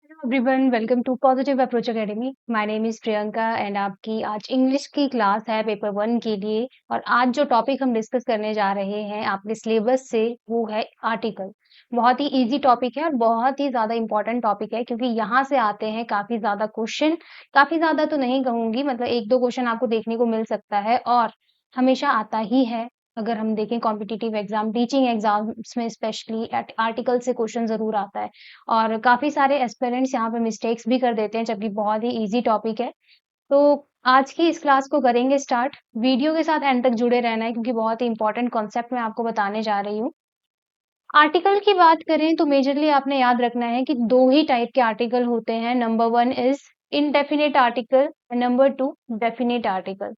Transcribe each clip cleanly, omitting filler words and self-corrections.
Hello everyone, welcome to positive approach academy. My name is Priyanka and आपकी आज English की class है paper 1 के लिए। और आज जो टॉपिक हम डिस्कस करने जा रहे हैं आपके सिलेबस से वो है आर्टिकल। बहुत ही इजी टॉपिक है और बहुत ही ज़्यादा इम्पोर्टेंट टॉपिक है क्योंकि यहाँ से आते हैं काफ़ी ज़्यादा क्वेश्चन। काफ़ी ज़्यादा तो नहीं कहूँगी, मतलब 1-2 क्वेश्चन आपको देखने को मिल सकता है और हमेशा आता ही है। अगर हम देखें कॉम्पिटिटिव एग्ज़ाम, टीचिंग एग्ज़ाम्स में स्पेशली आर्टिकल से क्वेश्चन ज़रूर आता है। और काफ़ी सारे एस्पिरेंट्स यहाँ पे मिस्टेक्स भी कर देते हैं जबकि बहुत ही ईज़ी टॉपिक है। तो आज की इस क्लास को करेंगे स्टार्ट। वीडियो के साथ एंड तक जुड़े रहना है क्योंकि बहुत ही इम्पोर्टेंट कॉन्सेप्ट मैं आपको बताने जा रही हूँ। आर्टिकल की बात करें तो मेजरली आपने याद रखना है कि 2 ही टाइप के आर्टिकल होते हैं। Number 1 is indefinite article and number 2 definite article.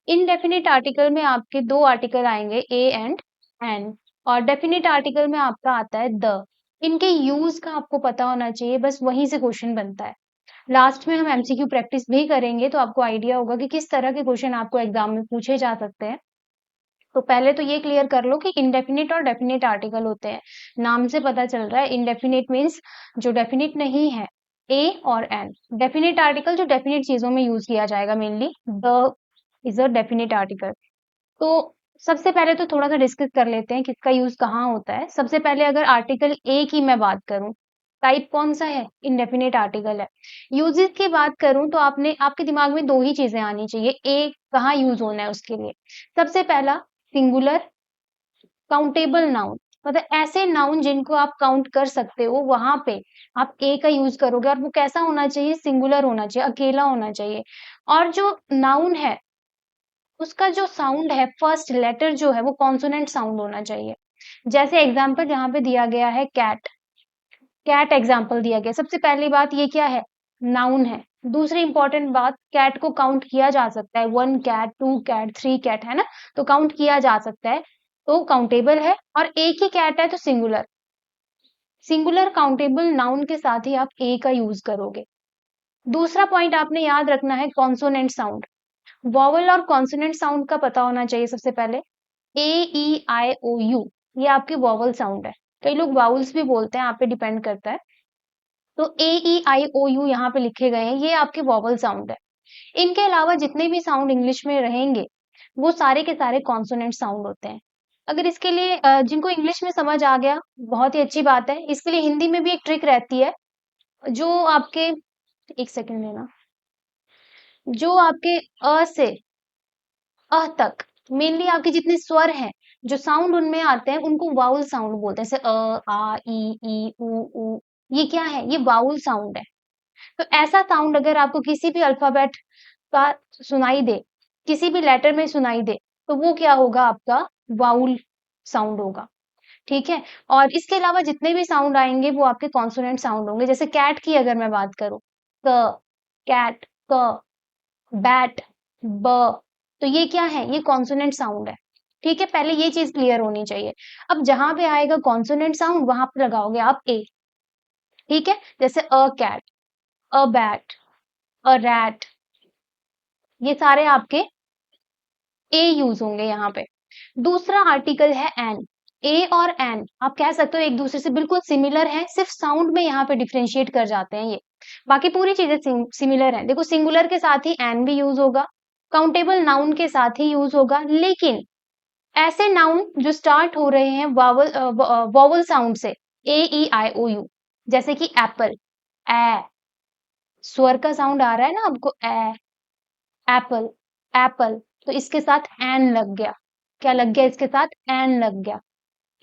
Indefinite article में आपके 2 आर्टिकल आएँगे ए एंड एन और डेफिनिट आर्टिकल में आपका आता है द। इनके यूज़ का आपको पता होना चाहिए, बस वहीं से क्वेश्चन बनता है। लास्ट में हम एमसीक्यू प्रैक्टिस भी करेंगे तो आपको आइडिया होगा कि किस तरह के क्वेश्चन आपको एग्जाम में पूछे जा सकते हैं। तो पहले तो ये क्लियर कर लो कि इंडेफिनिट और डेफिनिट आर्टिकल होते हैं। नाम से पता चल रहा है इंडेफिनिट मीन्स जो डेफिनिट नहीं है, ए और एन। डेफिनिट आर्टिकल जो डेफिनिट चीज़ों में यूज़ किया जाएगा mainly, the is a definite article. तो सबसे पहले तो थोड़ा-सा डिस्कस कर लेते हैं किसका यूज़ कहाँ होता है। सबसे पहले अगर आर्टिकल ए की मैं बात करूँ, टाइप कौन-सा है? इंडेफिनिट आर्टिकल है। यूजेज़ की बात करूँ तो आपने आपके दिमाग में 2 ही चीज़ें आनी चाहिए, ए कहाँ यूज़ होना है उसके लिए। सबसे पहला सिंगुलर, काउंटेबल नाउन, मतलब ऐसे नाउन जिनको आप काउंट कर सकते हो, वहाँ पे आप ए का यूज़ करोगे और वो कैसा होना चाहिए? सिंगुलर होना चाहिए, अकेला होना चाहिए। और जो नाउन है उसका जो साउंड है, फर्स्ट लेटर जो है वो कॉन्सोनेंट साउंड होना चाहिए। जैसे एग्जांपल यहाँ पे दिया गया है कैट। कैट एग्जांपल दिया गया। सबसे पहली बात ये क्या है? नाउन है। दूसरी इंपॉर्टेंट बात, कैट को काउंट किया जा सकता है। 1 कैट, 2 कैट, 3 कैट, है ना? तो काउंट किया जा सकता है। तो काउंटेबल है और एक ही कैट है तो सिंगुलर। सिंगुलर काउंटेबल नाउन के साथ ही आप ए का यूज करोगे। दूसरा पॉइंट आपने याद रखना है कॉन्सोनेंट साउंड। वॉवल और कॉन्सोनेंट साउंड का पता होना चाहिए सबसे पहले। ए ई आई ओ यू ये आपकी वॉवल साउंड है। कई लोग वाउल्स भी बोलते हैं, आप पे डिपेंड करता है। तो ए ई आई ओ यू यहाँ पे लिखे गए हैं, ये आपके वॉवल साउंड है। इनके अलावा जितने भी साउंड इंग्लिश में रहेंगे वो सारे के सारे कॉन्सोनेंट साउंड होते हैं। अगर इसके लिए जिनको इंग्लिश में समझ आ गया बहुत ही अच्छी बात है। इसके लिए हिंदी में भी एक ट्रिक रहती है। जो आपके एक सेकंड लेना, जो आपके अ से अ तक मेनली आपके जितने स्वर हैं, जो साउंड उनमें आते हैं उनको वाउल साउंड बोलते हैं। जैसे आ ई उ ऊ, ये क्या है? ये वाउल साउंड है। तो ऐसा साउंड अगर आपको किसी भी अल्फाबेट का सुनाई दे, किसी भी लेटर में सुनाई दे, तो वो क्या होगा? आपका वाउल साउंड होगा। ठीक है? और इसके अलावा जितने भी साउंड आएंगे वो आपके कॉन्सोनेंट साउंड होंगे। जैसे कैट की अगर मैं बात करूं, क, कैट, क, बैट, ब, तो ये क्या है? ये कॉन्सोनेंट साउंड है। ठीक है? पहले ये चीज क्लियर होनी चाहिए। अब जहां पे आएगा कॉन्सोनेंट साउंड वहां पे लगाओगे आप ए। ठीक है? जैसे a cat, a bat, a rat, ये सारे आपके ए यूज होंगे यहाँ पे। दूसरा आर्टिकल है एन। ए और एन आप कह सकते हो एक दूसरे से बिल्कुल सिमिलर हैं, सिर्फ साउंड में यहाँ पे डिफरेंशिएट कर जाते हैं ये। बाकी पूरी चीजें सिमिलर हैं। देखो सिंगुलर के साथ ही एन भी यूज होगा, काउंटेबल नाउन के साथ ही यूज होगा, लेकिन ऐसे नाउन जो स्टार्ट हो रहे हैं वावल वॉवल साउंड से, ए ई आई ओ यू, जैसे कि एप्पल, ए, स्वर का साउंड आ रहा है ना आपको, ए, एप्पल, एप्पल, तो इसके साथ एन लग गया। क्या लग गया? इसके साथ एन लग गया।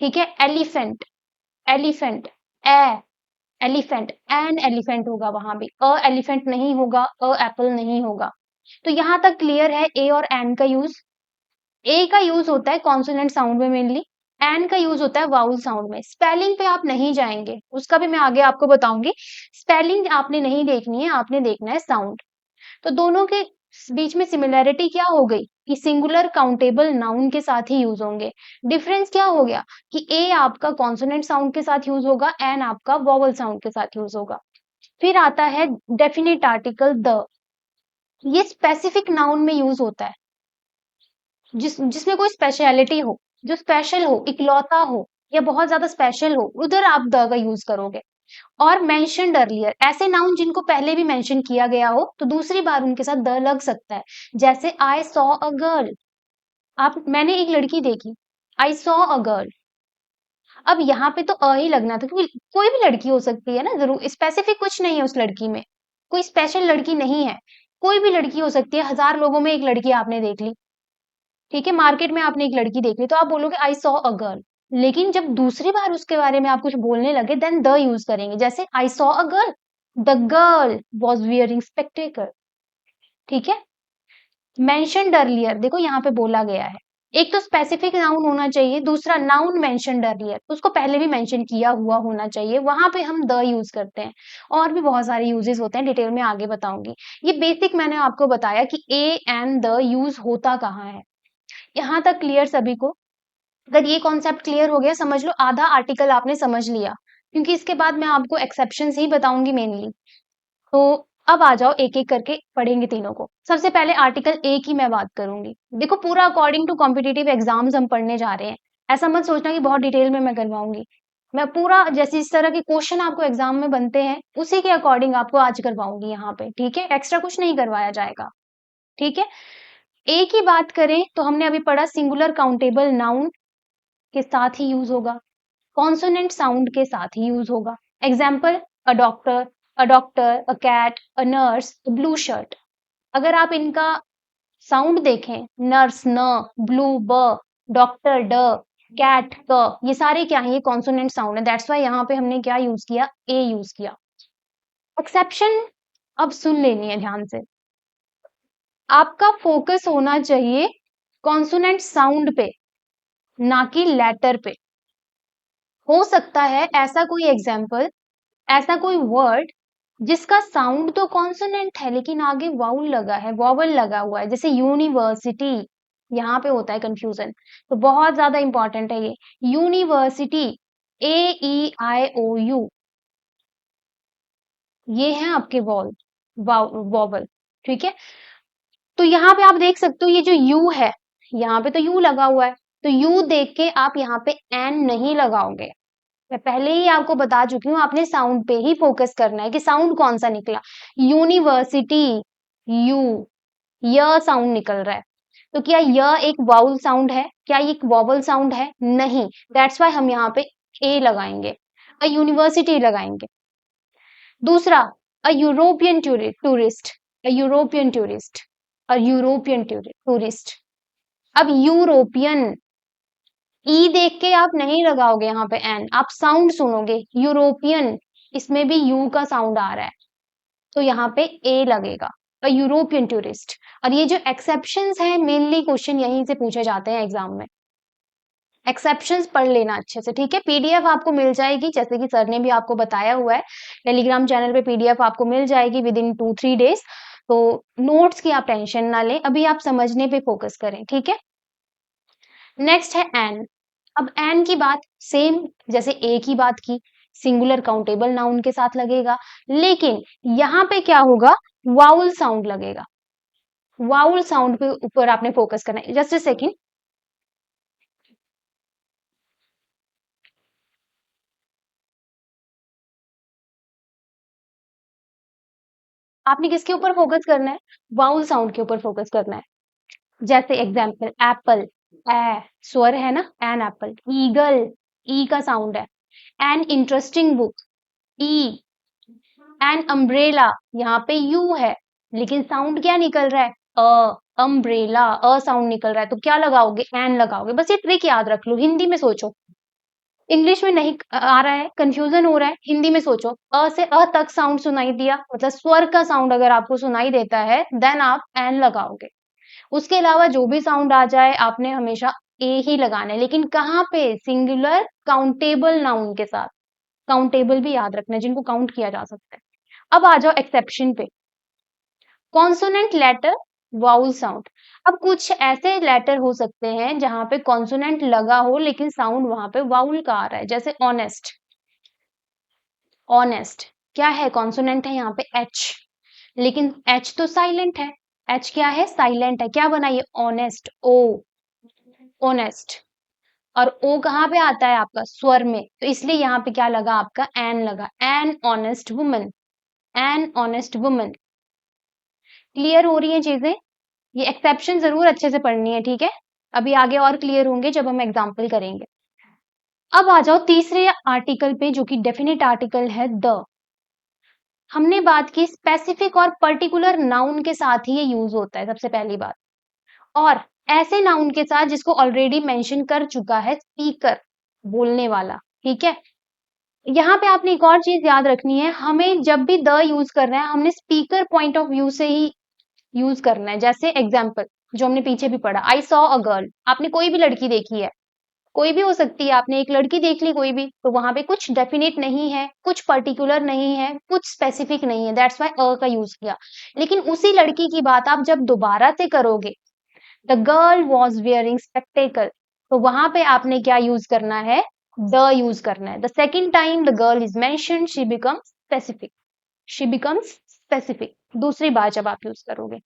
ठीक है? Elephant, elephant, A, elephant, an elephant होगा वहां भी, अ एलिफेंट नहीं होगा, अ एप्पल नहीं होगा। तो यहां तक क्लियर है ए और एन का यूज। ए का यूज होता है कॉन्सोनेंट साउंड में मेनली, एन का यूज होता है वाउल साउंड में। स्पेलिंग पे आप नहीं जाएंगे, उसका भी मैं आगे आपको बताऊंगी। स्पेलिंग आपने नहीं देखनी है, आपने देखना है साउंड। तो दोनों के बीच में सिमिलैरिटी क्या हो गई कि सिंगुलर काउंटेबल नाउन के साथ ही यूज होंगे। डिफरेंस क्या हो गया कि ए आपका कॉन्सोनेंट साउंड के साथ यूज होगा, एन आपका वॉवल साउंड के साथ यूज होगा। फिर आता है डेफिनिट आर्टिकल द। ये स्पेसिफिक नाउन में यूज होता है, जिसमें कोई स्पेशलिटी हो, जो स्पेशल हो, इकलौता हो या बहुत ज्यादा स्पेशल हो, उधर आप द का यूज करोगे। और मेंशन्ड अर्लियर, ऐसे नाउन जिनको पहले भी मेंशन किया गया हो तो दूसरी बार उनके साथ द लग सकता है। जैसे आई सॉ अ गर्ल, मैंने एक लड़की देखी, आई सॉ अ गर्ल। अब यहाँ पे तो ही लगना था क्योंकि कोई भी लड़की हो सकती है ना, जरूर स्पेसिफिक कुछ नहीं है उस लड़की में, कोई स्पेशल लड़की नहीं है, कोई भी लड़की हो सकती है। 1000 लोगों में एक लड़की आपने देख ली, ठीक है, मार्केट में आपने एक लड़की देख ली तो आप बोलोगे आई सॉ अ गर्ल। लेकिन जब दूसरी बार उसके बारे में आप कुछ बोलने लगे देन द यूज करेंगे। जैसे I saw a girl, the girl was wearing spectacle, ठीक है। मेंशन्ड अर्लियर, देखो यहाँ पे बोला गया है, एक तो स्पेसिफिक नाउन होना चाहिए, दूसरा नाउन मेंशन्ड अर्लियर, उसको पहले भी मेंशन किया हुआ होना चाहिए, वहां पे हम द यूज करते हैं। और भी बहुत सारे यूजेस होते हैं, डिटेल में आगे बताऊंगी। ये बेसिक मैंने आपको बताया कि ए एंड द यूज होता कहाँ है। यहाँ तक क्लियर सभी को? अगर ये कॉन्सेप्ट क्लियर हो गया, समझ लो आधा आर्टिकल आपने समझ लिया, क्योंकि इसके बाद मैं आपको एक्सेप्शंस ही बताऊंगी मेनली। तो अब आ जाओ, एक एक करके पढ़ेंगे तीनों को। सबसे पहले आर्टिकल ए की मैं बात करूंगी। देखो पूरा अकॉर्डिंग टू कॉम्पिटिटिव एग्जाम्स हम पढ़ने जा रहे हैं, ऐसा मत सोचना कि बहुत डिटेल में मैं करवाऊंगी। मैं पूरा जैसे इस तरह के क्वेश्चन आपको एग्जाम में बनते हैं उसी के अकॉर्डिंग आपको आज करवाऊंगी यहाँ पे, ठीक है, एक्स्ट्रा कुछ नहीं करवाया जाएगा, ठीक है। ए की बात करें तो हमने अभी पढ़ा सिंगुलर काउंटेबल नाउन के साथ ही यूज होगा, कॉन्सोनेंट साउंड के साथ ही यूज होगा। Example, a doctor, a doctor, a cat, a nurse, a blue shirt. अगर आप इनका साउंड देखें, नर्स न, ब्लू ब, डॉक्टर ड, कैट क, ये सारे क्या है, ये कॉन्सोनेंट साउंड है, दैट्स वाई यहाँ पे हमने क्या यूज किया, ए यूज किया। एक्सेप्शन अब सुन लेनी है ध्यान से, आपका फोकस होना चाहिए कॉन्सोनेंट साउंड पे, ना कि लेटर पे। हो सकता है ऐसा कोई एग्जाम्पल, ऐसा कोई वर्ड जिसका साउंड तो कॉन्सोनेंट है लेकिन आगे वाउल लगा है, वॉवल लगा हुआ है, जैसे यूनिवर्सिटी, यहाँ पे होता है कंफ्यूजन। तो बहुत ज्यादा इंपॉर्टेंट है ये, यूनिवर्सिटी, AEIOU, ये है आपके वॉवल, ठीक है। तो यहाँ पे आप देख सकते हो ये जो यू है, यहाँ पे तो यू लगा हुआ है, तो यू देख के आप यहाँ पे एन नहीं लगाओगे। मैं पहले ही आपको बता चुकी हूँ, आपने साउंड पे ही फोकस करना है कि साउंड कौन सा निकला। यूनिवर्सिटी, यू, य साउंड निकल रहा है, तो क्या य एक वाउल साउंड है, क्या ये एक वॉवल साउंड है? नहीं, दैट्स वाई हम यहाँ पे ए लगाएंगे, अ यूनिवर्सिटी लगाएंगे। दूसरा, a European tourist, a European tourist, a European tourist. अब यूरोपियन, ई देख के आप नहीं लगाओगे यहाँ पे एन, आप साउंड सुनोगे, यूरोपियन, इसमें भी यू का साउंड आ रहा है, तो यहाँ पे ए लगेगा, अ यूरोपियन टूरिस्ट। और ये जो एक्सेप्शंस है, मेनली क्वेश्चन यहीं से पूछे जाते हैं एग्जाम में, एक्सेप्शंस पढ़ लेना अच्छे से, ठीक है। पीडीएफ आपको मिल जाएगी, जैसे कि सर ने भी आपको बताया हुआ है, टेलीग्राम चैनल पे पीडीएफ आपको मिल जाएगी विद इन 2-3 डेज। तो नोट्स की आप टेंशन ना लें, अभी आप समझने पे फोकस करें, ठीक है। नेक्स्ट है एन। अब एन की बात सेम जैसे ए की बात की, सिंगुलर काउंटेबल नाउन के साथ लगेगा, लेकिन यहाँ पे क्या होगा, वाउल साउंड लगेगा। वाउल साउंड पे ऊपर आपने फोकस करना है। जस्ट अ सेकेंड, आपने किसके ऊपर फोकस करना है, वाउल साउंड के ऊपर फोकस करना है। जैसे एग्जाम्पल, एप्पल, ए स्वर है ना, एन एप्पल। ईगल, ई का साउंड है। An interesting book, E. An umbrella, यहाँ पे यू है लेकिन साउंड क्या निकल रहा है, अम्ब्रेला, अ साउंड निकल रहा है, तो क्या लगाओगे, एन लगाओगे। बस ये ट्रिक याद रख लो, हिंदी में सोचो, इंग्लिश में नहीं आ रहा है, कंफ्यूजन हो रहा है, हिंदी में सोचो। अ से अ तक साउंड सुनाई दिया, मतलब स्वर का साउंड अगर आपको सुनाई देता है देन आप एन लगाओगे। उसके अलावा जो भी साउंड आ जाए आपने हमेशा ए ही लगाना है, लेकिन कहाँ पे, सिंगुलर काउंटेबल नाउन के साथ। काउंटेबल भी याद रखना है, जिनको काउंट किया जा सकता है। अब आ जाओ एक्सेप्शन पे, कॉन्सोनेंट लेटर, वाउल साउंड। अब कुछ ऐसे लेटर हो सकते हैं जहां पे कॉन्सोनेंट लगा हो लेकिन साउंड वहां पे वाउल का आ रहा है, जैसे ऑनेस्ट। ऑनेस्ट क्या है, कॉन्सोनेंट है यहाँ पे एच, लेकिन एच तो साइलेंट है, एच क्या है, साइलेंट है, क्या बनाइए, ऑनेस्ट, ओ, ऑनेस्ट। और ओ कहाँ पे आता है आपका? स्वर में, तो इसलिए यहाँ पे क्या लगा आपका? एन लगा, an honest woman, an honest woman. Clear हो रही है चीजें? ये एक्सेप्शन जरूर अच्छे से पढ़नी है, ठीक है? अभी आगे और क्लियर होंगे जब हम एग्जाम्पल करेंगे। अब आ जाओ तीसरे आर्टिकल पे, जो कि डेफिनेट आर्टिकल है द। हमने बात की स्पेसिफिक और पर्टिकुलर नाउन के साथ ही ये यूज होता है, सबसे पहली बात। और ऐसे नाउन के साथ जिसको ऑलरेडी मेंशन कर चुका है स्पीकर, बोलने वाला, ठीक है? यहाँ पे आपने एक और चीज याद रखनी है, हमें जब भी द यूज करना है हमने स्पीकर पॉइंट ऑफ व्यू से ही यूज करना है। जैसे एग्जाम्पल जो हमने पीछे भी पढ़ा, आई सॉ अ गर्ल, आपने कोई भी लड़की देखी है, कोई भी हो सकती है, आपने एक लड़की देख ली कोई भी, तो वहां पे कुछ डेफिनेट नहीं है, कुछ पर्टिकुलर नहीं है, कुछ स्पेसिफिक नहीं है, दैट्स वाई अ का यूज किया। लेकिन उसी लड़की की बात आप जब दोबारा से करोगे, the girl was wearing spectacle, तो वहां पे आपने क्या यूज करना है? द यूज करना है। The second time the girl is mentioned she becomes specific, she becomes specific, दूसरी बार जब आप यूज करोगे।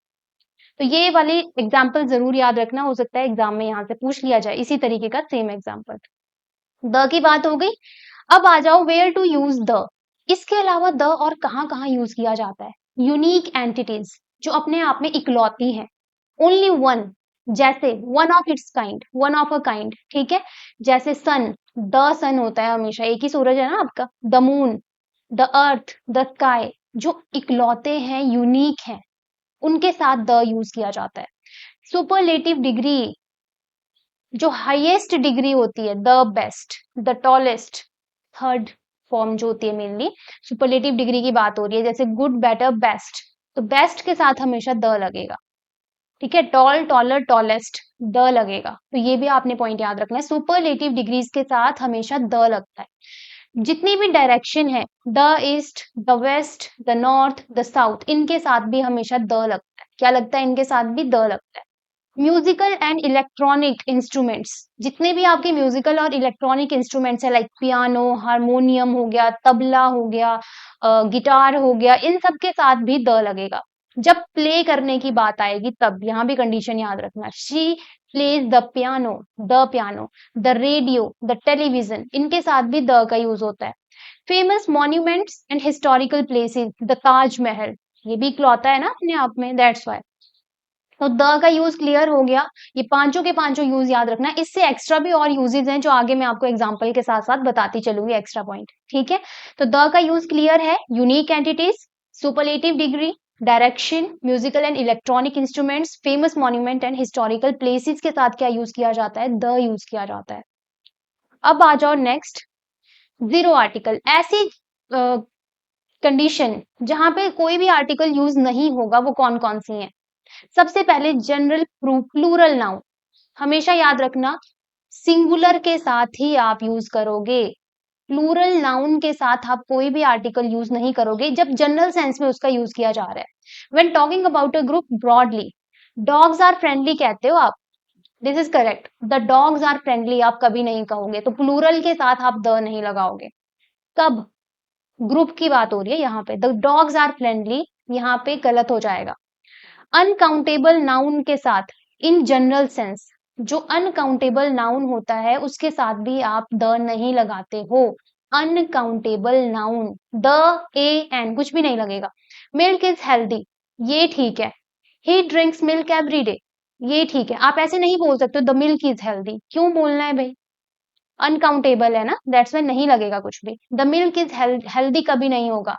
तो ये वाले एग्जाम्पल जरूर याद रखना, हो सकता है एग्जाम में यहाँ से पूछ लिया जाए इसी तरीके का सेम एग्जाम्पल। द की बात हो गई। अब आ जाओ वेयर टू यूज द। इसके अलावा द और कहाँ कहाँ यूज किया जाता है? यूनिक एंटिटीज, जो अपने आप में इकलौती है, ओनली वन, जैसे one of its kind, one of a kind, ठीक है? जैसे सन, द सन होता है हमेशा, एक ही सूरज है ना आपका। The moon, the earth, the sky, जो इकलौते हैं, यूनिक है, उनके साथ द यूज किया जाता है। सुपरलेटिव डिग्री, जो हाईएस्ट डिग्री होती है, the best, the tallest, third form जो होती है मेनली, सुपरलेटिव डिग्री की बात हो रही है, जैसे गुड, बेटर, बेस्ट, तो बेस्ट के साथ हमेशा द लगेगा, ठीक है? टॉल, टॉलर, टॉलेस्ट, द लगेगा, तो ये भी आपने पॉइंट याद रखना है, सुपरलेटिव डिग्रीज के साथ हमेशा द लगता है। जितनी भी डायरेक्शन है, the east, the west, the north, the south, इनके साथ भी हमेशा द लगता है। क्या लगता है? इनके साथ भी द लगता है। म्यूजिकल एंड इलेक्ट्रॉनिक इंस्ट्रूमेंट्स, जितने भी आपके म्यूजिकल और इलेक्ट्रॉनिक इंस्ट्रूमेंट्स है, लाइक पियानो, हारमोनियम हो गया, तबला हो गया, गिटार हो गया, इन सब के साथ भी द लगेगा। जब प्ले करने की बात आएगी तब यहाँ भी कंडीशन याद रखना, she plays the piano, the piano, the radio, the television, इनके साथ भी द का यूज होता है। Famous monuments and historical places, the Taj Mahal, ये भी इकलौता है ना अपने आप में, दैट्स वाई। तो द का यूज क्लियर हो गया। ये पांचों के पांचों यूज याद रखना है। इससे एक्स्ट्रा भी और यूजेस हैं जो आगे मैं आपको एग्जांपल के साथ साथ बताती चलूंगी, एक्स्ट्रा पॉइंट, ठीक है? तो द का यूज क्लियर है। Unique entities, superlative degree, direction, musical and electronic instruments, famous monument and historical places के साथ क्या यूज किया जाता है? द यूज किया जाता है। अब आ जाओ नेक्स्ट, जीरो आर्टिकल, ऐसी कंडीशन जहां पे कोई भी आर्टिकल यूज नहीं होगा, वो कौन कौन सी है? सबसे पहले जनरल प्लूरल नाउन, हमेशा याद रखना सिंगुलर के साथ ही आप यूज करोगे। प्लूरल नाउन के साथ आप कोई भी आर्टिकल यूज नहीं करोगे जब जनरल सेंस में उसका यूज किया जा रहा है। When talking about a group broadly, dogs are friendly कहते हो आप, this is correct. The dogs are friendly आप कभी नहीं कहोगे, तो प्लूरल के साथ आप द नहीं लगाओगे। कब? ग्रुप की बात हो रही है यहाँ पे, द डॉग्स आर फ्रेंडली, यहाँ पे गलत हो जाएगा। अनकाउंटेबल नाउन के साथ, इन जनरल सेंस, जो अनकाउंटेबल नाउन होता है उसके साथ भी आप द नहीं लगाते हो। Uncountable noun, the, a, an, कुछ भी नहीं लगेगा। मिल्क इज हेल्दी, ये ठीक है। ही ड्रिंक्स मिल्क एवरी डे, ये ठीक है। आप ऐसे नहीं बोल सकते द मिल्क इज हेल्दी, क्यों बोलना है भाई? अनकाउंटेबल है ना, दैट्स वाई नहीं लगेगा कुछ भी। द मिल्क इज हेल्दी कभी नहीं होगा।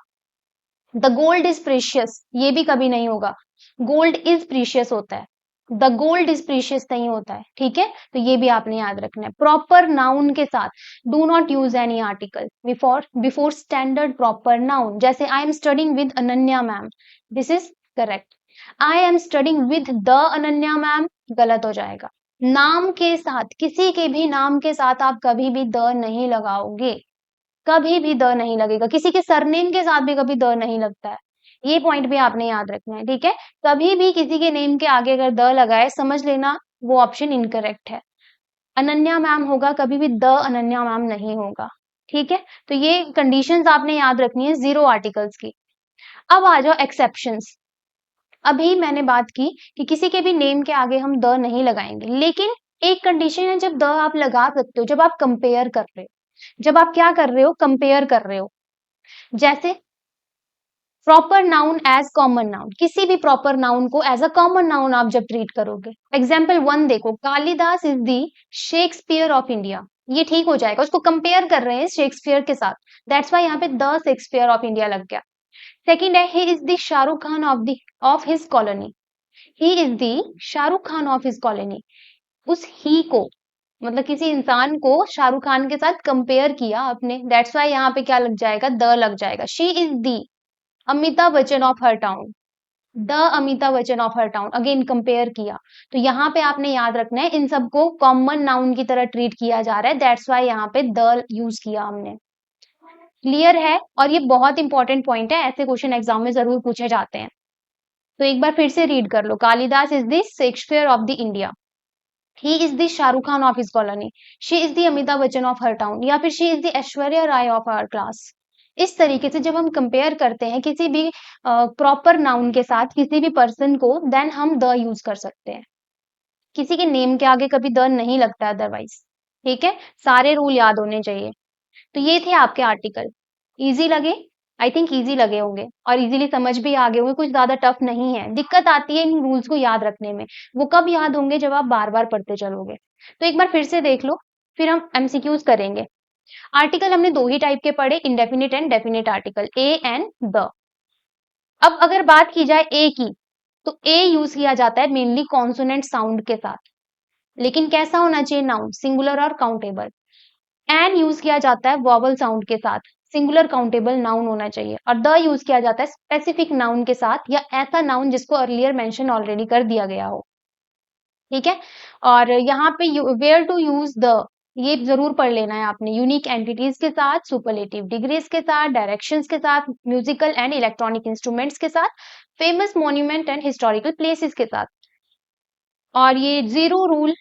द गोल्ड इज प्रीशियस, ये भी कभी नहीं होगा। गोल्ड इज प्रीशियस होता है, द गोल्ड इज प्रीशियस नहीं होता है, ठीक है? तो ये भी आपने याद रखना है। प्रॉपर नाउन के साथ do not use any article before before standard proper noun, जैसे I am studying with Ananya ma'am, this is correct. I am studying with the Ananya ma'am, गलत हो जाएगा। नाम के साथ, किसी के भी नाम के साथ आप कभी भी द नहीं लगाओगे, कभी भी द नहीं लगेगा। किसी के सरनेम के साथ भी कभी द नहीं लगता है, ये पॉइंट भी आपने याद रखना है, ठीक है? कभी भी किसी के नेम के आगे अगर द लगाए, समझ लेना वो ऑप्शन इनकरेक्ट है। अनन्या मैम होगा, कभी भी द अनन्या मैम नहीं होगा, ठीक है? तो ये कंडीशंस आपने याद रखनी है जीरो आर्टिकल्स की। अब आ जाओ एक्सेप्शंस। अभी मैंने बात की कि किसी के भी नेम के आगे हम द नहीं लगाएंगे, लेकिन एक कंडीशन है जब द आप लगा सकते हो, जब आप कंपेयर कर रहे हो, जब आप क्या कर रहे हो, कंपेयर कर रहे हो। जैसे proper noun as common noun, किसी भी प्रॉपर नाउन को एज अ कॉमन नाउन आप जब ट्रीट करोगे। एग्जाम्पल वन देखो, Kalidas is the Shakespeare of India, ये ठीक हो जाएगा, उसको कंपेयर कर रहे हैं शेक्सपियर के साथ, दैट्स वाई यहाँ पे द शेक्सपियर ऑफ इंडिया लग गया। सेकंड है, ही is the Shahrukh Khan of his colony, he is the Shahrukh Khan of his colony. उस ही को मतलब किसी इंसान को शाहरुख खान के साथ कंपेयर किया आपने, दैट्स वाई यहाँ पे क्या लग जाएगा, द लग जाएगा। She is the Amitabh Bachchan of her town, the Amitabh Bachchan of her town, again compare किया। तो यहाँ पे आपने याद रखना है इन सबको कॉमन नाउन की तरह ट्रीट किया जा रहा है, दैट्स वाई यहाँ पे द यूज किया हमने। क्लियर है? और ये बहुत इंपॉर्टेंट पॉइंट है, ऐसे क्वेश्चन एग्जाम में जरूर पूछे जाते हैं। तो एक बार फिर से रीड कर लो, Kalidas is the Shakespeare of the India, he is the Shahrukh Khan of his colony, she is the Amitabh Bachchan of her town, या फिर she is the Aishwarya Rai of our class. इस तरीके से जब हम कंपेयर करते हैं किसी भी प्रॉपर नाउन के साथ किसी भी पर्सन को, देन हम द यूज कर सकते हैं। किसी के नेम के आगे कभी द नहीं लगता अदरवाइज। ठीक है, सारे रूल याद होने चाहिए। तो ये थे आपके आर्टिकल, इजी लगे? आई थिंक इजी लगे होंगे और इजीली समझ भी आ गए होंगे, कुछ ज्यादा टफ नहीं है। दिक्कत आती है इन रूल्स को याद रखने में, वो कब याद होंगे जब आप बार बार पढ़ते चलोगे। तो एक बार फिर से देख लो, फिर हम एमसीक्यूज करेंगे। आर्टिकल हमने दो ही टाइप के पढ़े, indefinite and definite article, A and the. अब अगर बात की जाए ए की, तो ए यूज किया जाता है मेनली कॉन्सोनेंट साउंड के साथ, लेकिन कैसा होना चाहिए नाउन, सिंगुलर और काउंटेबल। एन यूज किया जाता है वॉवल साउंड के साथ, सिंगुलर काउंटेबल नाउन होना चाहिए। और द यूज किया जाता है स्पेसिफिक नाउन के साथ, या ऐसा नाउन जिसको अर्लियर मेंशन ऑलरेडी कर दिया गया हो। ठीक है, और यहाँ पे वेयर टू यूज द, ये जरूर पढ़ लेना है आपने, यूनिक एंटिटीज के साथ, सुपरलेटिव डिग्रीज के साथ, डायरेक्शंस के साथ, म्यूजिकल एंड इलेक्ट्रॉनिक इंस्ट्रूमेंट्स के साथ, famous monument and historical places के साथ। और ये zero rule,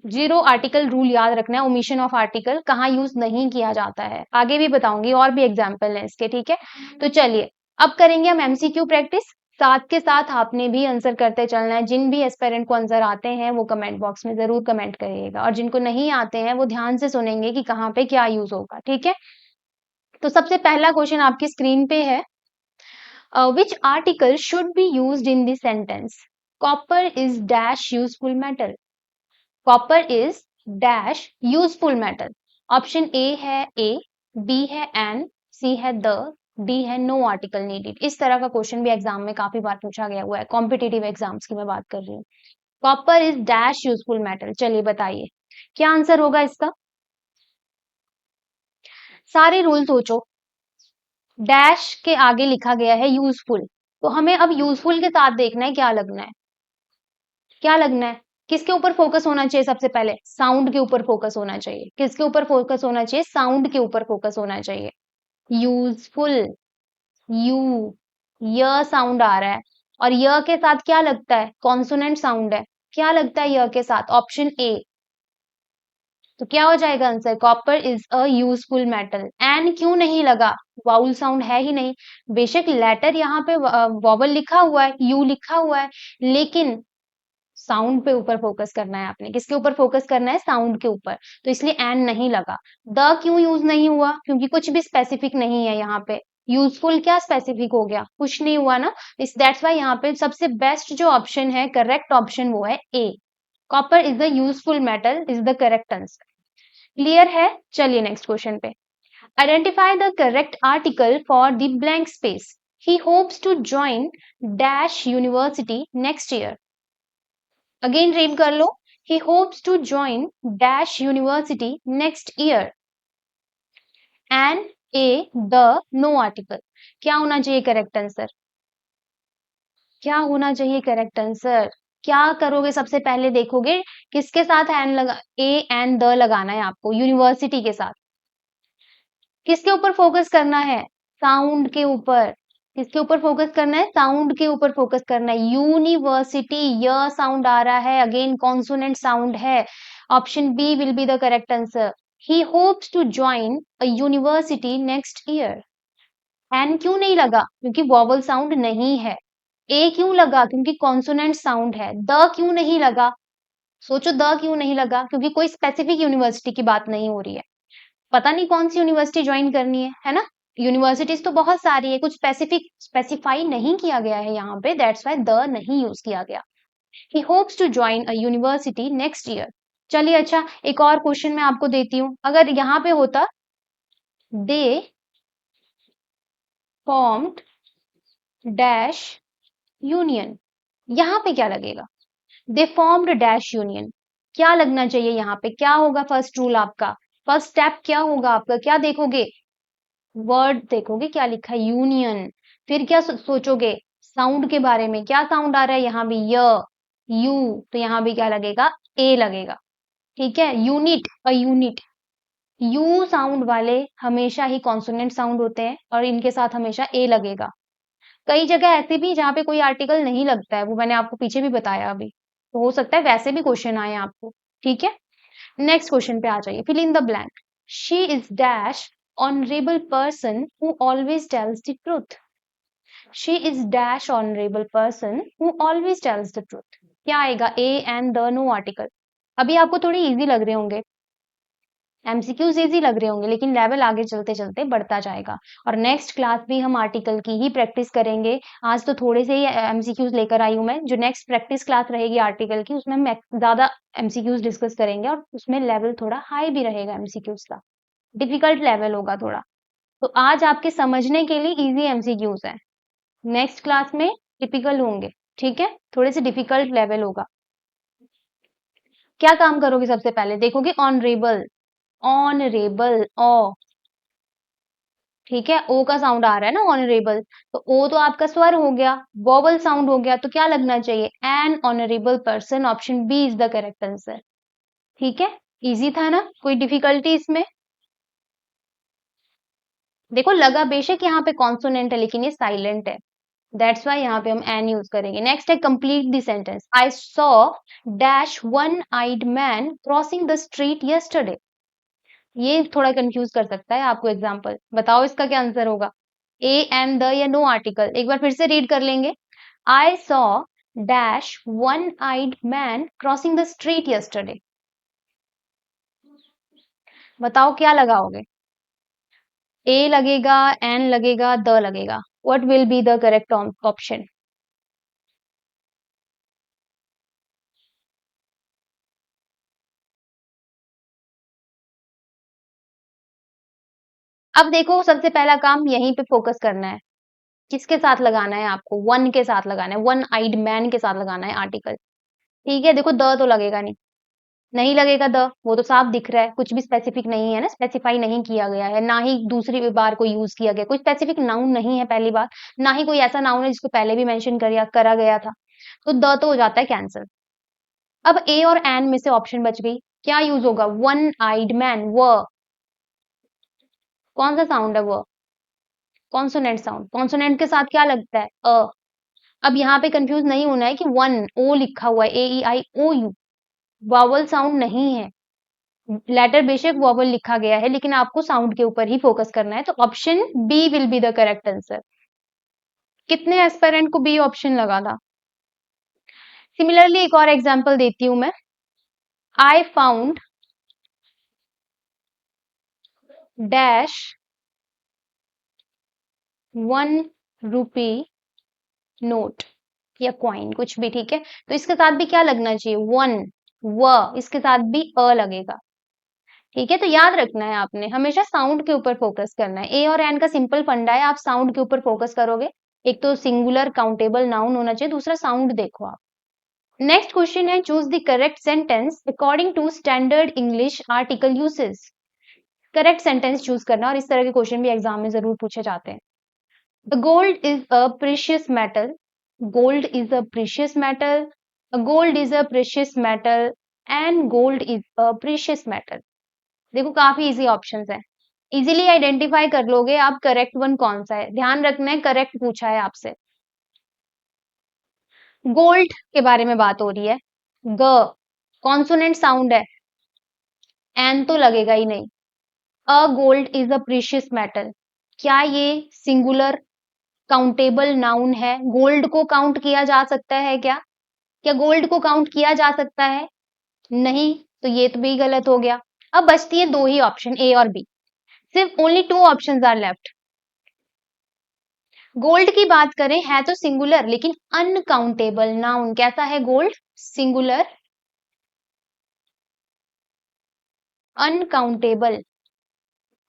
zero article rule याद रखना है, ओमिशन ऑफ आर्टिकल कहाँ यूज नहीं किया जाता है, आगे भी बताऊंगी, और भी एग्जाम्पल है इसके। ठीक है, तो चलिए अब करेंगे हम एमसीक्यू प्रैक्टिस, साथ के साथ आपने भी आंसर करते चलना है। जिन भी एस्पेरेंट को आंसर आते हैं वो कमेंट बॉक्स में जरूर कमेंट करिएगा, और जिनको नहीं आते हैं वो ध्यान से सुनेंगे कि कहाँ पे क्या यूज होगा। ठीक है, तो सबसे पहला क्वेश्चन आपकी स्क्रीन पे है, which article should be used in this sentence, copper is dash useful metal, copper is dash useful metal. Option A है ए, बी है एन, सी है द, डी है नो आर्टिकल नीडेड। इस तरह का क्वेश्चन भी एग्जाम में काफी बार पूछा गया हुआ है, कॉम्पिटेटिव एग्जाम्स की मैं बात कर रही हूँ। Copper is dash useful metal, चलिए बताइए क्या आंसर होगा इसका। सारे रूल सोचो, डैश के आगे लिखा गया है यूजफुल, तो हमें अब यूजफुल के साथ देखना है क्या लगना है, क्या लगना है, किसके ऊपर फोकस होना चाहिए, सबसे पहले साउंड के ऊपर फोकस होना चाहिए। किसके ऊपर फोकस होना चाहिए, साउंड के ऊपर फोकस होना चाहिए। यूजफुल, यू, य साउंड आ रहा है, और य के साथ क्या लगता है, कॉन्सोनेंट साउंड है, क्या लगता है य के साथ, ऑप्शन ए। तो क्या हो जाएगा answer, copper is a useful metal. An क्यों नहीं लगा, वाउल साउंड है ही नहीं, बेशक लेटर यहाँ पे वॉवल लिखा हुआ है, यू लिखा हुआ है, लेकिन साउंड पे ऊपर फोकस करना है आपने, किसके ऊपर फोकस करना है, साउंड के ऊपर, तो इसलिए एन नहीं लगा। द क्यों यूज नहीं हुआ, क्योंकि कुछ भी स्पेसिफिक नहीं है यहाँ पे, यूजफुल क्या स्पेसिफिक हो गया, कुछ नहीं हुआ ना, इस दैट्स वाई यहाँ पे सबसे बेस्ट जो ऑप्शन है, करेक्ट ऑप्शन, वो है A, copper is the useful metal is the correct answer. Clear है? चलिए नेक्स्ट क्वेश्चन पे, identify the correct article for the blank space, he hopes to join dash university next year. Again read कर लो, he hopes to join dash university next year, and a the no article। क्या होना चाहिए correct answer, क्या होना चाहिए correct answer, क्या करोगे, सबसे पहले देखोगे किसके साथ एन लगा, ए एंड द लगाना है आपको, यूनिवर्सिटी के साथ। किसके ऊपर फोकस करना है, साउंड के ऊपर, किसके ऊपर फोकस करना है, साउंड के ऊपर फोकस करना है। यूनिवर्सिटी, य साउंड आ रहा है, अगेन कॉन्सोनेंट साउंड है, option B will be the correct answer. He hopes to join a university next year. An क्यों नहीं लगा, क्योंकि वॉवल साउंड नहीं है। ए क्यों लगा, क्योंकि कॉन्सोनेंट साउंड है। द क्यों नहीं लगा, सोचो द क्यों नहीं लगा, क्योंकि कोई स्पेसिफिक यूनिवर्सिटी की बात नहीं हो रही है। पता नहीं कौन सी यूनिवर्सिटी ज्वाइन करनी है ना? यूनिवर्सिटीज तो बहुत सारी है, कुछ स्पेसिफाई नहीं किया गया है यहाँ पे, दैट्स वाई द नहीं यूज किया गया। He hopes to join a university next year. चलिए अच्छा, एक और क्वेश्चन मैं आपको देती हूँ। अगर यहाँ पे होता दे फॉर्म्ड डैश यूनियन, यहाँ पे क्या लगेगा? दे फॉर्म्ड डैश यूनियन, क्या लगना चाहिए यहाँ पे? क्या होगा फर्स्ट रूल आपका? फर्स्ट स्टेप क्या होगा आपका? क्या देखोगे? वर्ड देखोगे, क्या लिखा है? यूनियन। फिर क्या सोचोगे? साउंड के बारे में। क्या साउंड आ रहा है यहाँ भी? य, यू, तो यहाँ भी क्या लगेगा? ए लगेगा। ठीक है, unit, a unit. You sound वाले हमेशा ही कॉन्सोनेंट साउंड होते हैं और इनके साथ हमेशा ए लगेगा। कई जगह ऐसे भी जहाँ पे कोई आर्टिकल नहीं लगता है, वो मैंने आपको पीछे भी बताया अभी, तो हो सकता है वैसे भी क्वेश्चन आए आपको। ठीक है, नेक्स्ट क्वेश्चन पे आ जाइए। Fill in the blank. She is dash honourable person who always tells the truth. She is dash honourable person who always tells the truth. क्या आएगा? A and the, no article. अभी आपको थोड़ी easy लग रहे होंगे, एमसीक्यूज इजी लग रहे होंगे, लेकिन लेवल आगे चलते चलते बढ़ता जाएगा। और नेक्स्ट क्लास भी हम आर्टिकल की ही प्रैक्टिस करेंगे। आज तो थोड़े से ही एमसीक्यूज लेकर आई हूं मैं। जो नेक्स्ट प्रैक्टिस क्लास रहेगी आर्टिकल की, उसमें हम ज्यादा एमसीक्यूज डिस्कस करेंगे और उसमें लेवल थोड़ा हाई भी रहेगा एमसीक्यूज का, डिफिकल्ट लेवल होगा थोड़ा। तो आज आपके समझने के लिए इजी एमसीक्यूज है, नेक्स्ट क्लास में टिपिकल होंगे। ठीक है, थोड़े से डिफिकल्ट लेवल होगा। क्या काम करोगे? सबसे पहले देखोगे ऑनरेबल, ऑनरेबल ओ, ठीक है, ओ का साउंड आ रहा है ना ऑनरेबल, तो ओ तो आपका स्वर हो गया, वोवल साउंड हो गया, तो क्या लगना चाहिए? An honourable person. Option B is the correct answer. ठीक है, इजी था ना? कोई डिफिकल्टी इसमें? देखो लगा बेशक यहाँ पे कॉन्सोनेंट है, लेकिन ये साइलेंट है, दैट्स वाई यहाँ पे हम एन यूज करेंगे। नेक्स्ट है complete the sentence. I saw dash one eyed man crossing the street yesterday. ये थोड़ा कंफ्यूज कर सकता है आपको एग्जाम्पल। बताओ इसका क्या आंसर होगा? ए एंड द या नो आर्टिकल? एक बार फिर से रीड कर लेंगे। I saw dash one eyed man crossing the street yesterday. बताओ क्या लगाओगे? ए लगेगा, एन लगेगा, द लगेगा? What will be the correct option? अब देखो सबसे पहला काम यहीं पे फोकस करना है। किसके साथ लगाना है आपको? वन के साथ लगाना है, वन आइड मैन के साथ लगाना है आर्टिकल। ठीक है, देखो द तो लगेगा नहीं, नहीं लगेगा द, वो तो साफ दिख रहा है, कुछ भी स्पेसिफिक नहीं है ना, स्पेसिफाई नहीं किया गया है, ना ही दूसरी बार कोई यूज किया गया, कोई स्पेसिफिक नाउन नहीं है पहली बात, ना ही कोई ऐसा नाउन है जिसको पहले भी मेंशन करा गया था, तो द तो हो जाता है कैंसिल। अब ए और एन में से ऑप्शन बच गई, क्या यूज होगा? वन आइड मैन, व, कौन सा साउंड है? वो कॉन्सोनेंट साउंड, कॉन्सोनेंट के साथ क्या लगता है? अ। अब यहाँ पे कंफ्यूज नहीं होना है कि वन ओ लिखा हुआ है, ए ई आई ओ यू, वावल साउंड नहीं है, लेटर बेशक वॉवल लिखा गया है, लेकिन आपको साउंड के ऊपर ही फोकस करना है, तो option B will be the correct answer. कितने एस्पेरेंट को बी ऑप्शन लगा था? सिमिलरली एक और एग्जांपल देती हूं मैं। I found dash one rupee note या क्वाइन, कुछ भी ठीक है, तो इसके साथ भी क्या लगना चाहिए? वन, व, इसके साथ भी अ लगेगा। ठीक है, तो याद रखना है आपने हमेशा साउंड के ऊपर फोकस करना है। ए और एन का सिंपल फंडा है, आप साउंड के ऊपर फोकस करोगे। एक तो सिंगुलर काउंटेबल नाउन होना चाहिए, दूसरा साउंड देखो आप। नेक्स्ट क्वेश्चन है, choose the correct sentence according to standard English article uses. Correct sentence choose करना, और इस तरह के क्वेश्चन भी एग्जाम में जरूर पूछे जाते हैं। The gold is a precious metal, gold is a precious metal, gold is a precious metal, and gold is a precious metal. देखो काफी इजी ऑप्शंस है, इजीली आइडेंटिफाई कर लोगे आप करेक्ट वन कौन सा है। ध्यान रखना है करेक्ट पूछा है आपसे। गोल्ड के बारे में बात हो रही है, ग कॉन्सोनेंट साउंड है, एन तो लगेगा ही नहीं। A gold is a precious metal, क्या ये सिंगुलर काउंटेबल नाउन है? गोल्ड को काउंट किया जा सकता है क्या? क्या गोल्ड को काउंट किया जा सकता है? नहीं, तो ये तो भी गलत हो गया। अब बचती है दो ही ऑप्शन, ए और बी। सिर्फ only two options are left. Gold की बात करें है तो सिंगुलर लेकिन अनकाउंटेबल नाउन। कैसा है gold? Singular, uncountable,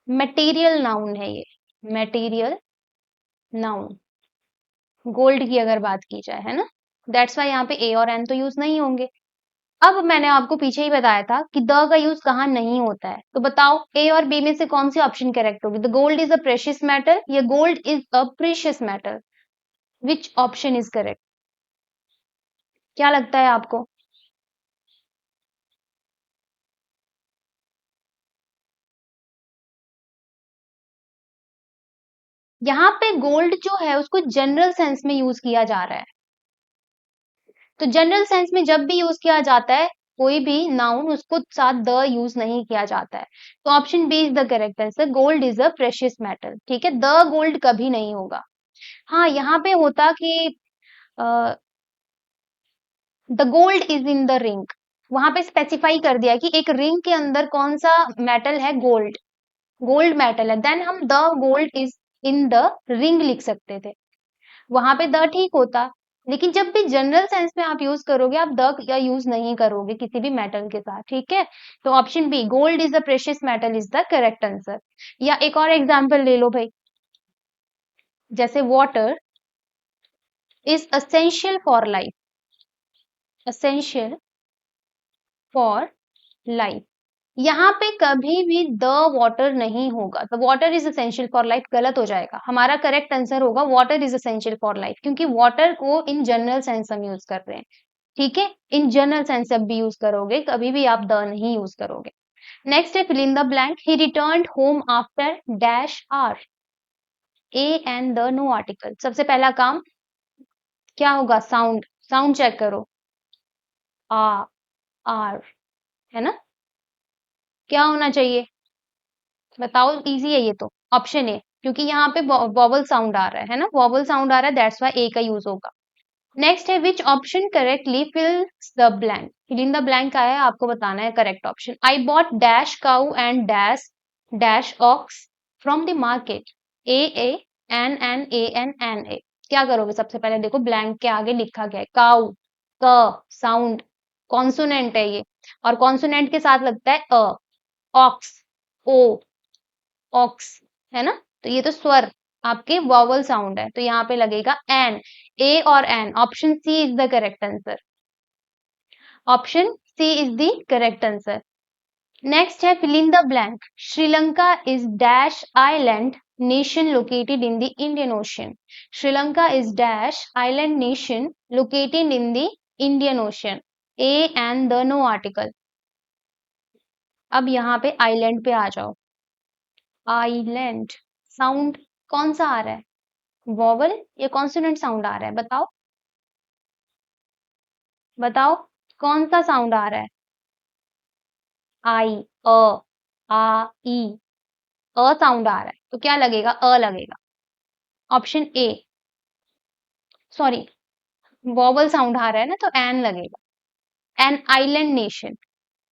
material noun है ये, मटेरियल नाउन गोल्ड की अगर बात की जाए, है ना। दैट्स वाई यहाँ पे ए और एन तो यूज नहीं होंगे। अब मैंने आपको पीछे ही बताया था कि द का यूज कहाँ नहीं होता है, तो बताओ ए और बी में से कौन सी ऑप्शन करेक्ट होगी? The gold is a precious metal या gold is a precious metal? Which option is correct? क्या लगता है आपको? यहाँ पे गोल्ड जो है उसको जनरल सेंस में यूज किया जा रहा है। तो जनरल सेंस में जब भी यूज किया जाता है कोई भी नाउन, उसको साथ द यूज नहीं किया जाता है। तो option B is the correct answer, gold is a precious metal. ठीक है, द गोल्ड कभी नहीं होगा। हाँ, यहाँ पे होता कि the gold is in the ring, वहां पे स्पेसिफाई कर दिया कि एक रिंग के अंदर कौन सा मेटल है, गोल्ड, गोल्ड मेटल है, देन हम the gold is in the ring लिख सकते थे, वहां पे द ठीक होता। लेकिन जब भी जनरल सेंस में आप यूज करोगे, आप द या यूज नहीं करोगे किसी भी मेटल के साथ। ठीक है, तो option B, gold is the precious metal, is the correct answer. या एक और एग्जांपल ले लो भाई, जैसे water is essential for life, essential for life, यहाँ पे कभी भी द वाटर नहीं होगा। The water is essential for life गलत हो जाएगा। हमारा करेक्ट आंसर होगा water is essential for life, क्योंकि वाटर को इन जनरल सेंस हम यूज कर रहे हैं। ठीक है, इन जनरल सेंस जब भी यूज करोगे कभी भी आप द नहीं यूज करोगे। नेक्स्ट है fill in the blank, he returned home after dash hour, a and the no article. सबसे पहला काम क्या होगा? साउंड, साउंड चेक करो, आ, आर, है ना। क्या होना चाहिए बताओ? इजी है ये तो, ऑप्शन ए, क्योंकि यहाँ पे वॉवल साउंड आ रहा है ना, वॉवल साउंड आ रहा है, दैट्स व्हाई ए का यूज होगा। नेक्स्ट है which option correctly fills the blank, fill in the blank का है, आपको बताना है correct option. I bought dash cow and dash ox from the market, a an a an a. क्या करोगे? सबसे पहले देखो ब्लैंक के आगे लिखा गया है काउ, क, साउंड, कॉन्सोनेंट है ये, और कॉन्सोनेंट के साथ लगता है अ, ऑक्स, ओ, ऑक्स, है ना। तो ये तो स्वर, आपके वॉवल साउंड है, तो यहाँ पे लगेगा एन, ए और N. Option C is the correct answer, option C is the correct answer. Next है fill in the blank, Sri Lanka is dash island nation located in the Indian ocean, Sri Lanka is dash island nation located in the Indian ocean, a and the no article. अब यहाँ पे island पे आ जाओ, island, sound कौन सा आ रहा है? वॉवल या कॉन्सोनेंट साउंड आ रहा है? बताओ, बताओ कौन सा साउंड आ रहा है? आई, अ, आ, ई, अ साउंड आ रहा है, तो क्या लगेगा? अ लगेगा, option A. Sorry, vowel sound आ रहा है ना, तो एन लगेगा, एन आइलैंड नेशन।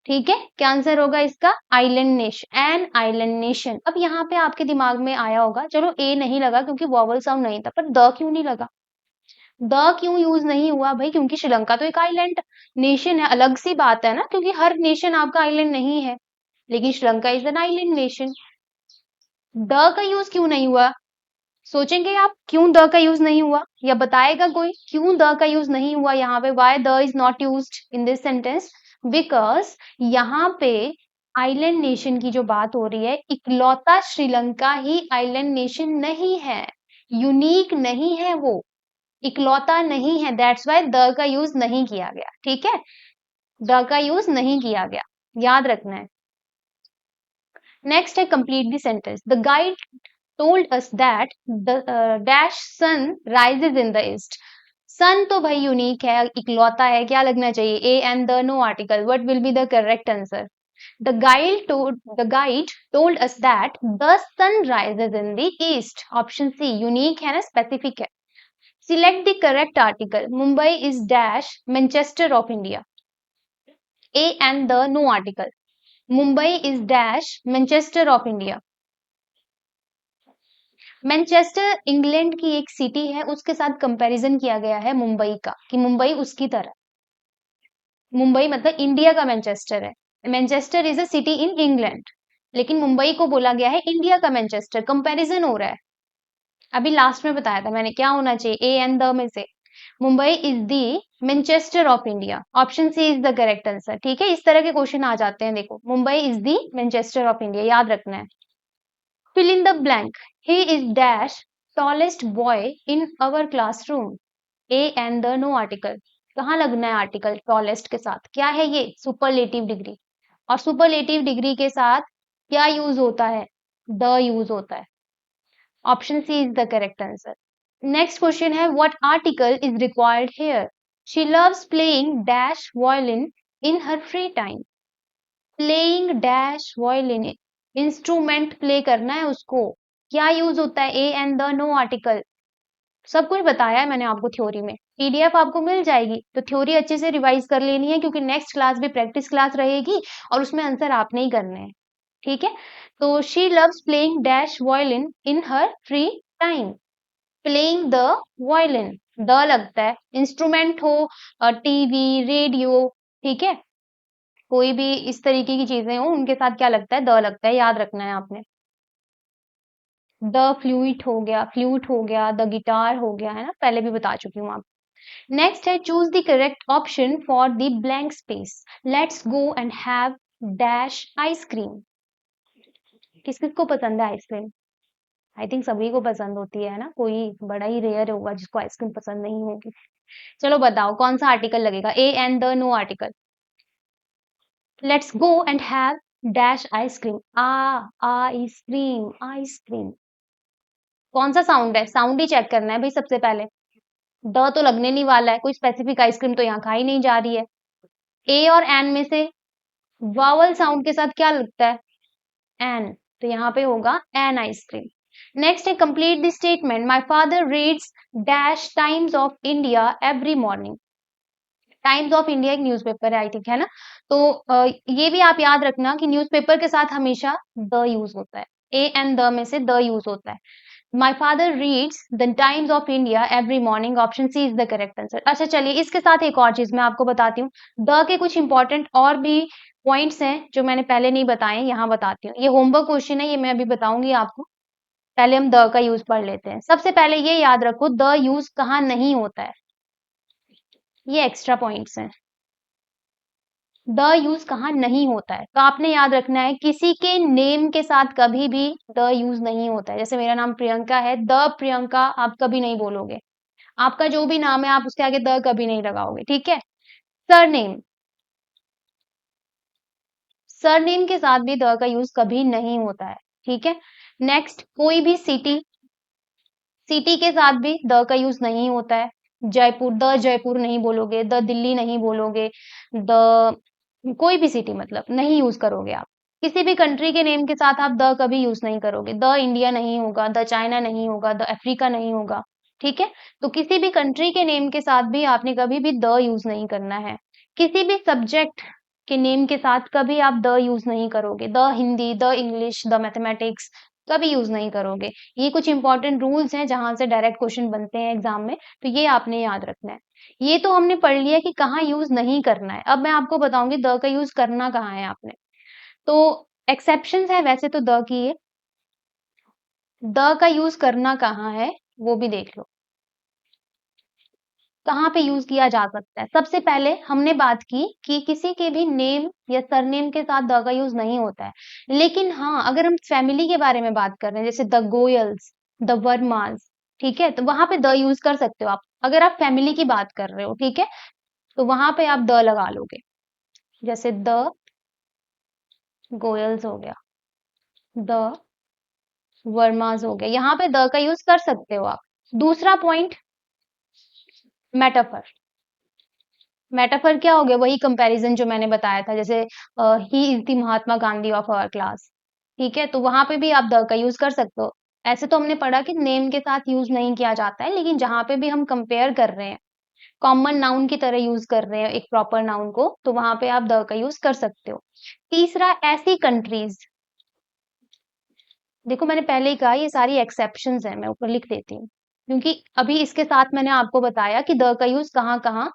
ठीक है, क्या आंसर होगा इसका? Island nation, an island nation. अब यहाँ पे आपके दिमाग में आया होगा, चलो ए नहीं लगा क्योंकि वॉवल साउंड नहीं था, पर द क्यों नहीं लगा? द क्यों यूज नहीं हुआ भाई? क्योंकि श्रीलंका तो एक आइलैंड नेशन है, अलग सी बात है ना, क्योंकि हर नेशन आपका आइलैंड नहीं है, लेकिन Sri Lanka is an island nation. The का यूज क्यों नहीं हुआ? सोचेंगे आप क्यों द का यूज नहीं हुआ, या बताएगा कोई क्यों द का यूज नहीं हुआ यहाँ पे? Why the is not used in this sentence? Because यहाँ पे आइलैंड नेशन की जो बात हो रही है, इकलौता श्रीलंका ही आइलैंड नेशन नहीं है, यूनिक नहीं है वो, इकलौता नहीं है, दैट्स वाई द का यूज नहीं किया गया। ठीक है, द का यूज नहीं किया गया, याद रखना है। नेक्स्ट है complete the sentence, the guide told us that the dash sun rises in the east. Sun तो भाई यूनिक है, इकलौता है, क्या लगना चाहिए? A and the no article, what will be the correct answer? The guide told us that the sun rises in the east, option C, unique है ना, स्पेसिफिक है। Select the correct article, Mumbai is dash Manchester of India, a and the no article. Mumbai is dash Manchester of India. Manchester England की एक city है, उसके साथ comparison किया गया है मुंबई का, कि मुंबई उसकी तरह। मुंबई मतलब इंडिया का मैनचेस्टर है। Manchester is a city in England, लेकिन मुंबई को बोला गया है इंडिया का मैनचेस्टर। कंपैरिजन हो रहा है। अभी लास्ट में बताया था मैंने क्या होना चाहिए, ए एंड द में से। Mumbai is the Manchester of India, option C is the correct answer. ठीक है, इस तरह के क्वेश्चन आ जाते हैं। देखो, Mumbai is the Manchester of India, याद रखना है। Fill in the blank. He is dash tallest boy in our classroom. A and the no article. कहाँ लगना है आर्टिकल टॉलेस्ट के साथ? क्या है ये? Superlative degree. और सुपरलेटिव डिग्री के साथ क्या यूज होता है? द यूज होता है। Option C is the correct answer. Next question है, what article is required here? She loves playing dash violin in her free time. Playing dash violin, instrument play करना है उसको। क्या यूज होता है? A and the no article. सब कुछ बताया है मैंने आपको थ्योरी में। पीडीएफ आपको मिल जाएगी, तो थ्योरी अच्छे से रिवाइज कर लेनी है, क्योंकि नेक्स्ट क्लास भी प्रैक्टिस क्लास रहेगी और उसमें आंसर आपने ही करने हैं। ठीक है, तो she loves playing dash violin in her free time. Playing the violin, the लगता है। इंस्ट्रूमेंट हो, टीवी, रेडियो, ठीक है, कोई भी इस तरीके की चीजें हो, उनके साथ क्या लगता है? द लगता है, याद रखना है आपने। द फ्लूइट हो गया, फ्लूट हो गया, द गिटार हो गया, है ना, पहले भी बता चुकी हूँ आप। नेक्स्ट है, choose the correct option for the blank space. Let's go and have dash ice cream. किस किस को पसंद है आइसक्रीम? आई थिंक सभी को पसंद होती है ना, कोई बड़ा ही रेयर होगा जिसको आइसक्रीम पसंद नहीं होगी। चलो बताओ कौन सा आर्टिकल लगेगा? A and the no article. Let's go and have dash ice cream. Ice cream, ice cream. कौन सा साउंड है? साउंड ही चेक करना है भाई सबसे पहले। द तो लगने नहीं वाला है, कोई स्पेसिफिक आइसक्रीम तो यहाँ खाई नहीं जा रही है। ए और एन में से वावल साउंड के साथ क्या लगता है? एन, तो यहाँ पे होगा एन आइसक्रीम। नेक्स्ट है, complete the statement. My father reads dash times of India every morning. Times of India एक न्यूज़पेपर है आई थिंक, है ना? तो ये भी आप याद रखना कि न्यूज़पेपर के साथ हमेशा द यूज होता है। ए एंड द में से द यूज होता है। My father reads the Times of India every morning, option C is the correct answer. अच्छा चलिए, इसके साथ एक और चीज मैं आपको बताती हूँ। द के कुछ इंपॉर्टेंट और भी पॉइंट्स हैं जो मैंने पहले नहीं बताए, यहाँ बताती हूँ। ये होमवर्क क्वेश्चन है, ये मैं अभी बताऊंगी आपको। पहले हम द का यूज पढ़ लेते हैं। सबसे पहले ये याद रखो, द यूज कहाँ नहीं होता है। ये एक्स्ट्रा पॉइंट्स हैं। द यूज कहाँ नहीं होता है, तो आपने याद रखना है किसी के नेम के साथ कभी भी द यूज नहीं होता है। जैसे मेरा नाम प्रियंका है, द प्रियंका आप कभी नहीं बोलोगे। आपका जो भी नाम है आप उसके आगे द कभी नहीं लगाओगे। ठीक है, सरनेम, सरनेम के साथ भी द का यूज कभी नहीं होता है। ठीक है, नेक्स्ट, कोई भी सिटी, सिटी के साथ भी द का यूज नहीं होता है। जयपुर, द जयपुर नहीं बोलोगे, द दिल्ली नहीं बोलोगे, द कोई भी सिटी मतलब नहीं यूज करोगे आप। किसी भी कंट्री के नेम के साथ आप द कभी यूज नहीं करोगे। द इंडिया नहीं होगा, द चाइना नहीं होगा, द अफ्रीका नहीं होगा। ठीक है, तो किसी भी कंट्री के नेम के साथ भी आपने कभी भी द यूज नहीं करना है। किसी भी सब्जेक्ट के नेम के साथ कभी आप द यूज नहीं करोगे। The Hindi, the English, the mathematics कभी यूज नहीं करोगे। ये कुछ इंपॉर्टेंट रूल्स हैं जहां से डायरेक्ट क्वेश्चन बनते हैं एग्जाम में, तो ये आपने याद रखना है। ये तो हमने पढ़ लिया कि कहाँ यूज नहीं करना है। अब मैं आपको बताऊंगी द का यूज करना कहाँ है आपने। तो एक्सेप्शंस है वैसे तो द की, ये द का यूज करना कहाँ है वो भी देख लो, कहाँ पे यूज किया जा सकता है। सबसे पहले हमने बात की कि किसी के भी नेम या सरनेम के साथ द का यूज नहीं होता है। लेकिन हाँ, अगर हम फैमिली के बारे में बात कर रहे हैं, जैसे द गोयल्स, द वर्मास, ठीक है, तो वहां पे द यूज कर सकते हो आप। अगर आप फैमिली की बात कर रहे हो, ठीक है, तो वहां पे आप द लगा लोगे। जैसे द गोयल्स हो गया, द वर्मास हो गया, यहाँ पे द का यूज कर सकते हो आप। दूसरा पॉइंट, मेटाफर। मेटाफर क्या हो गया? वही कंपैरिजन जो मैंने बताया था, जैसे he is the Mahatma Gandhi of our class. ठीक है, तो वहां पे भी आप द का यूज कर सकते हो। ऐसे तो हमने पढ़ा कि नेम के साथ यूज नहीं किया जाता है, लेकिन जहां पे भी हम कंपेयर कर रहे हैं, कॉमन नाउन की तरह यूज कर रहे हैं एक प्रॉपर नाउन को, तो वहां पे आप द का यूज कर सकते हो। तीसरा, ऐसी कंट्रीज, देखो मैंने पहले ही कहा ये सारी एक्सेप्शंस हैं, मैं ऊपर लिख देती हूँ, क्योंकि अभी इसके साथ मैंने आपको बताया कि द का यूज कहाँ कहाँ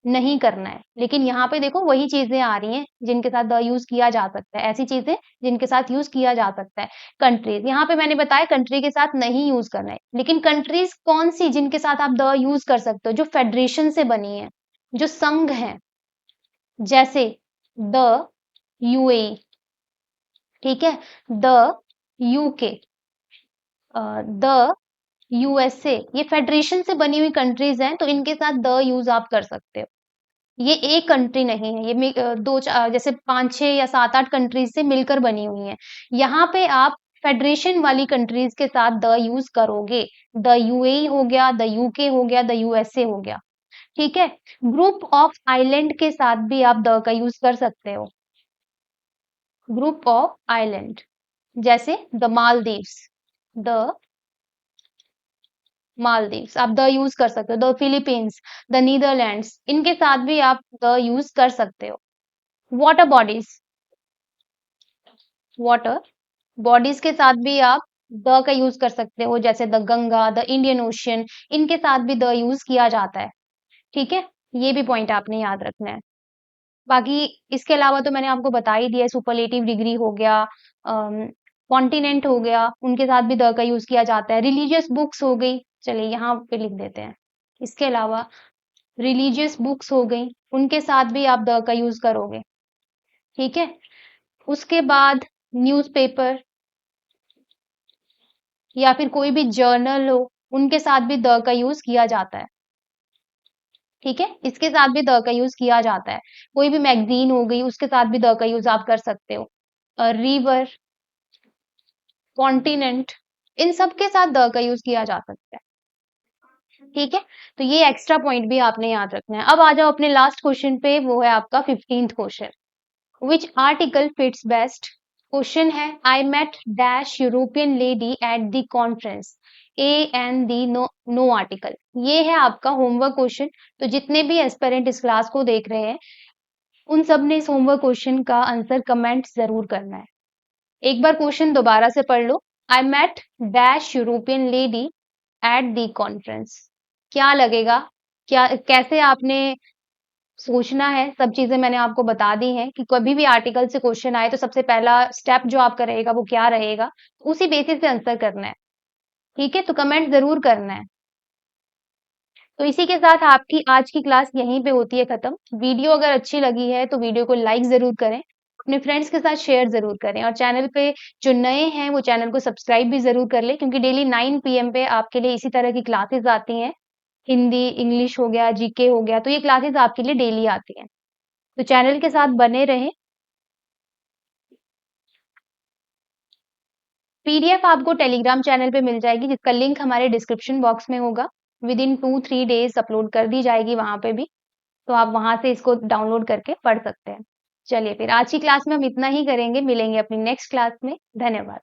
नहीं करना है, लेकिन यहाँ पे देखो वही चीजें आ रही हैं जिनके साथ द यूज किया जा सकता है, ऐसी चीजें जिनके साथ यूज किया जा सकता है। कंट्रीज, यहाँ पे मैंने बताया कंट्री के साथ नहीं यूज करना है, लेकिन कंट्रीज कौन सी जिनके साथ आप द यूज कर सकते हो, जो फेडरेशन से बनी है, जो संघ है, जैसे द यूएई, ठीक है, द यूके, द यूएसए, ये फेडरेशन से बनी हुई कंट्रीज हैं, तो इनके साथ द यूज आप कर सकते हो। ये एक कंट्री नहीं है, जैसे 5-6 या 7-8 कंट्रीज से मिलकर बनी हुई है। यहाँ पे आप फेडरेशन वाली कंट्रीज के साथ द यूज करोगे। द यूएई हो गया, द यूके हो गया, द यूएसए हो गया, ठीक है। ग्रुप ऑफ आइलैंड के साथ भी आप द का यूज कर सकते हो। ग्रुप ऑफ आइलैंड, जैसे द मालदीव्स, द मालदीव्स आप द यूज कर सकते हो। द फिलीपींस, द नीदरलैंड्स, इनके साथ भी आप द यूज कर सकते हो। वाटर बॉडीज, वाटर बॉडीज के साथ भी आप द का यूज कर सकते हो, जैसे the Ganga, the Indian ocean, इनके साथ भी द यूज किया जाता है, ठीक है। ये भी पॉइंट आपने याद रखना है। बाकी इसके अलावा तो मैंने आपको बता ही दिया, सुपरलेटिव डिग्री हो गया, कॉन्टिनेंट हो गया, उनके साथ भी द का यूज किया जाता है। रिलीजियस बुक्स हो गई, चलिए यहाँ पे लिख देते हैं। इसके अलावा रिलीजियस बुक्स हो गई, उनके साथ भी आप द का यूज करोगे, ठीक है। उसके बाद न्यूज़पेपर या फिर कोई भी जर्नल हो, उनके साथ भी द का यूज किया जाता है, ठीक है। इसके साथ भी द का यूज किया जाता है। कोई भी मैगजीन हो गई, उसके साथ भी द का यूज आप कर सकते हो। रिवर, कॉन्टिनेंट, इन सब के साथ द का यूज किया जा सकता है, ठीक है। तो ये एक्स्ट्रा पॉइंट भी आपने याद रखना है। अब आ जाओ अपने लास्ट क्वेश्चन पे, वो है आपका 15th question. Which article fits best? Question है, I met dash European lady at the conference, a and the no article. ये है आपका होमवर्क क्वेश्चन। तो जितने भी एस्पिरेंट इस क्लास को देख रहे हैं, उन सब ने इस होमवर्क क्वेश्चन का आंसर कमेंट जरूर करना है। एक बार क्वेश्चन दोबारा से पढ़ लो। I met dash European lady at the conference. क्या लगेगा, क्या कैसे आपने सोचना है, सब चीजें मैंने आपको बता दी हैं कि कभी भी आर्टिकल से क्वेश्चन आए तो सबसे पहला स्टेप जो आपका रहेगा वो क्या रहेगा, उसी बेसिस पे आंसर करना है, ठीक है। तो कमेंट जरूर करना है। तो इसी के साथ आपकी आज की क्लास यहीं पे होती है खत्म। वीडियो अगर अच्छी लगी है तो वीडियो को लाइक जरूर करें, अपने फ्रेंड्स के साथ शेयर जरूर करें, और चैनल पे जो नए हैं वो चैनल को सब्सक्राइब भी जरूर कर लें, क्योंकि डेली 9 PM पे आपके लिए इसी तरह की क्लासेस आती हैं। हिंदी, इंग्लिश हो गया, जीके हो गया, तो ये क्लासेस आपके लिए डेली आती हैं। तो चैनल के साथ बने रहें। पीडीएफ आपको टेलीग्राम चैनल पे मिल जाएगी, जिसका लिंक हमारे डिस्क्रिप्शन बॉक्स में होगा। विद इन 2-3 डेज अपलोड कर दी जाएगी वहां पे भी, तो आप वहां से इसको डाउनलोड करके पढ़ सकते हैं। चलिए फिर आज की क्लास में हम इतना ही करेंगे, मिलेंगे अपनी नेक्स्ट क्लास में। धन्यवाद।